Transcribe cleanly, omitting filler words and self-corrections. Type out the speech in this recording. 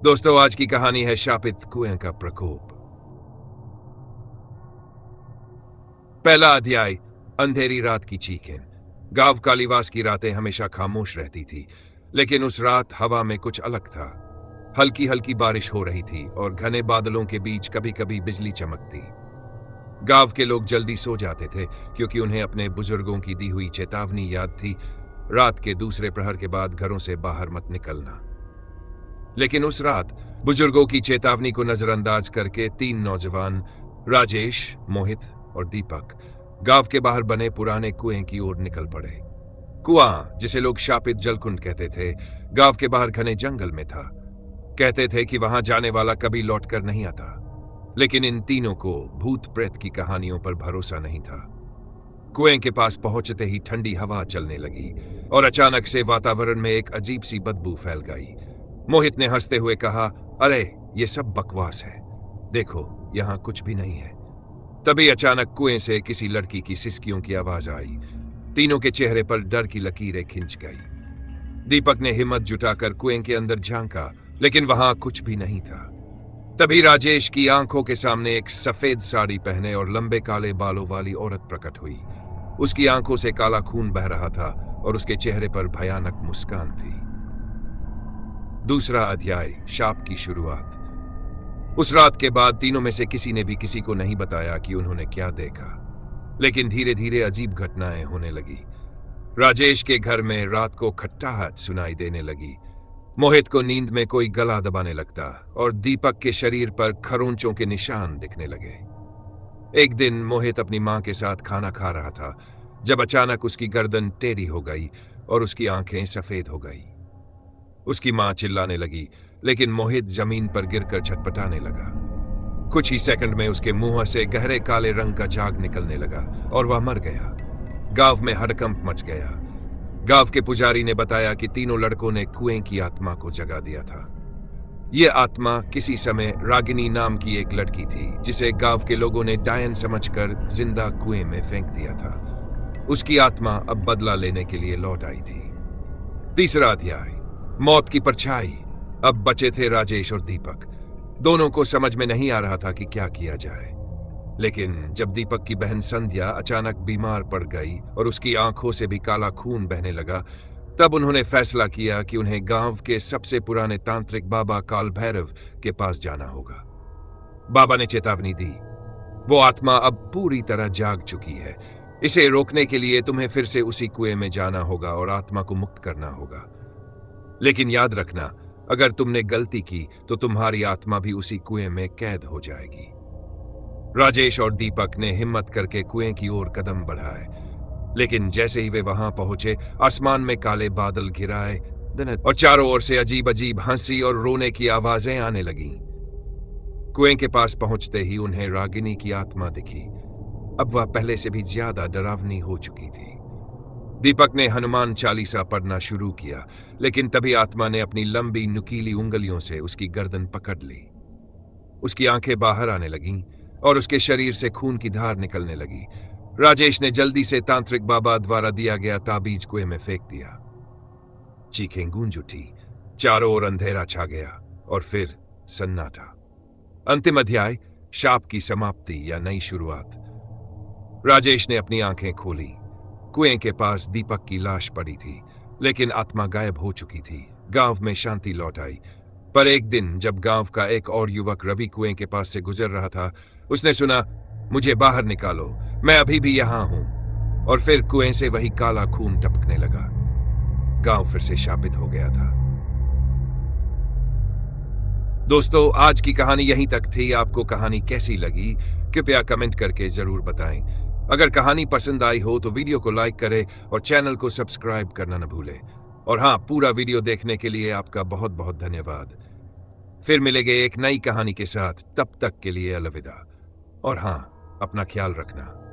दोस्तों, आज की कहानी है शापित कुएं का प्रकोप। पहला अध्याय। अंधेरी रात की चीखें। गांव कालीवास की रातें हमेशा खामोश रहती थी, लेकिन उस रात हवा में कुछ अलग था। हल्की हल्की बारिश हो रही थी और घने बादलों के बीच कभी कभी बिजली चमकती। गांव के लोग जल्दी सो जाते थे, क्योंकि उन्हें अपने बुजुर्गों की दी हुई चेतावनी याद थी, रात के दूसरे प्रहर के बाद घरों से बाहर मत निकलना। लेकिन उस रात बुजुर्गों की चेतावनी को नजरअंदाज करके तीन नौजवान, राजेश, मोहित और दीपक, गांव के बाहर बने पुराने कुएं की ओर निकल पड़े। कुआं, जिसे लोग शापित जलकुंड कहते थे, गांव के बाहर घने जंगल में था। कहते थे कि वहां जाने वाला कभी लौटकर नहीं आता, लेकिन इन तीनों को भूत प्रेत की कहानियों पर भरोसा नहीं था। कुएं के पास पहुंचते ही ठंडी हवा चलने लगी और अचानक से वातावरण में एक अजीब सी बदबू फैल गई। मोहित ने हंसते हुए कहा, अरे ये सब बकवास है, देखो यहां कुछ भी नहीं है। तभी अचानक कुएं से किसी लड़की की सिसकियों की आवाज आई। तीनों के चेहरे पर डर की लकीरें खिंच गई। दीपक ने हिम्मत जुटाकर कुएं के अंदर झांका, लेकिन वहां कुछ भी नहीं था। तभी राजेश की आंखों के सामने एक सफेद साड़ी पहने और लंबे काले बालों वाली औरत प्रकट हुई। उसकी आंखों से काला खून बह रहा था और उसके चेहरे पर भयानक मुस्कान थी। दूसरा अध्याय। शाप की शुरुआत। उस रात के बाद तीनों में से किसी ने भी किसी को नहीं बताया कि उन्होंने क्या देखा, लेकिन धीरे धीरे अजीब घटनाएं होने लगी। राजेश के घर में रात को खट्टाहट सुनाई देने लगी। मोहित को नींद में कोई गला दबाने लगता और दीपक के शरीर पर खरोंचों के निशान दिखने लगे। एक दिन मोहित अपनी मां के साथ खाना खा रहा था, जब अचानक उसकी गर्दन टेढ़ी हो गई और उसकी आंखें सफेद हो गई। उसकी मां चिल्लाने लगी, लेकिन मोहित जमीन पर गिरकर छटपटाने लगा। कुछ ही सेकंड में उसके मुंह से गहरे काले रंग का झाग निकलने लगा और वह मर गया। गांव में हड़कंप मच गया। गांव के पुजारी ने बताया कि तीनों लड़कों ने कुएं की आत्मा को जगा दिया था। यह आत्मा किसी समय रागिनी नाम की एक लड़की थी, जिसे गांव के लोगों ने डायन समझकर जिंदा कुएं में फेंक दिया था। उसकी आत्मा अब बदला लेने के लिए लौट आई थी। तीसरा अध्याय। मौत की परछाई। अब बचे थे राजेश और दीपक। दोनों को समझ में नहीं आ रहा था कि क्या किया जाए। लेकिन जब दीपक की बहन संध्या अचानक बीमार पड़ गई और उसकी आंखों से भी काला खून बहने लगा, तब उन्होंने फैसला किया कि उन्हें गांव के सबसे पुराने तांत्रिक बाबा काल भैरव के पास जाना होगा। बाबा ने चेतावनी दी, वो आत्मा अब पूरी तरह जाग चुकी है। इसे रोकने के लिए तुम्हें फिर से उसी कुएं में जाना होगा और आत्मा को मुक्त करना होगा। लेकिन याद रखना, अगर तुमने गलती की तो तुम्हारी आत्मा भी उसी कुएं में कैद हो जाएगी। राजेश और दीपक ने हिम्मत करके कुएं की ओर कदम बढ़ाए, लेकिन जैसे ही वे वहां पहुंचे, आसमान में काले बादल घिराए और चारों ओर से अजीब अजीब हंसी और रोने की आवाजें आने लगीं। कुएं के पास पहुंचते ही उन्हें रागिनी की आत्मा दिखी। अब वह पहले से भी ज्यादा डरावनी हो चुकी थी। दीपक ने हनुमान चालीसा पढ़ना शुरू किया, लेकिन तभी आत्मा ने अपनी लंबी नुकीली उंगलियों से उसकी गर्दन पकड़ ली। उसकी आंखें बाहर आने लगीं और उसके शरीर से खून की धार निकलने लगी। राजेश ने जल्दी से तांत्रिक बाबा द्वारा दिया गया ताबीज कुएं में फेंक दिया। चीखें गूंज उठी, चारों ओर अंधेरा छा गया और फिर सन्नाटा। अंतिम अध्याय। शाप की समाप्ति या नई शुरुआत। राजेश ने अपनी आंखें खोली। कुएं के पास दीपक की लाश पड़ी थी, लेकिन आत्मा गायब हो चुकी थी। गांव में शांति लौट आई। पर एक दिन जब गांव का एक और युवक रवि कुएं के पास से गुजर रहा था, उसने सुना, मुझे बाहर निकालो, मैं अभी भी यहां हूं। और फिर कुएं से वही काला खून टपकने लगा। गांव फिर से शापित हो गया था। दोस्तों, आज की कहानी यहीं तक थी। आपको कहानी कैसी लगी, कृपया कमेंट करके जरूर बताएं। अगर कहानी पसंद आई हो तो वीडियो को लाइक करें और चैनल को सब्सक्राइब करना न भूलें। और हाँ, पूरा वीडियो देखने के लिए आपका बहुत बहुत धन्यवाद। फिर मिलेंगे एक नई कहानी के साथ। तब तक के लिए अलविदा। और हाँ, अपना ख्याल रखना।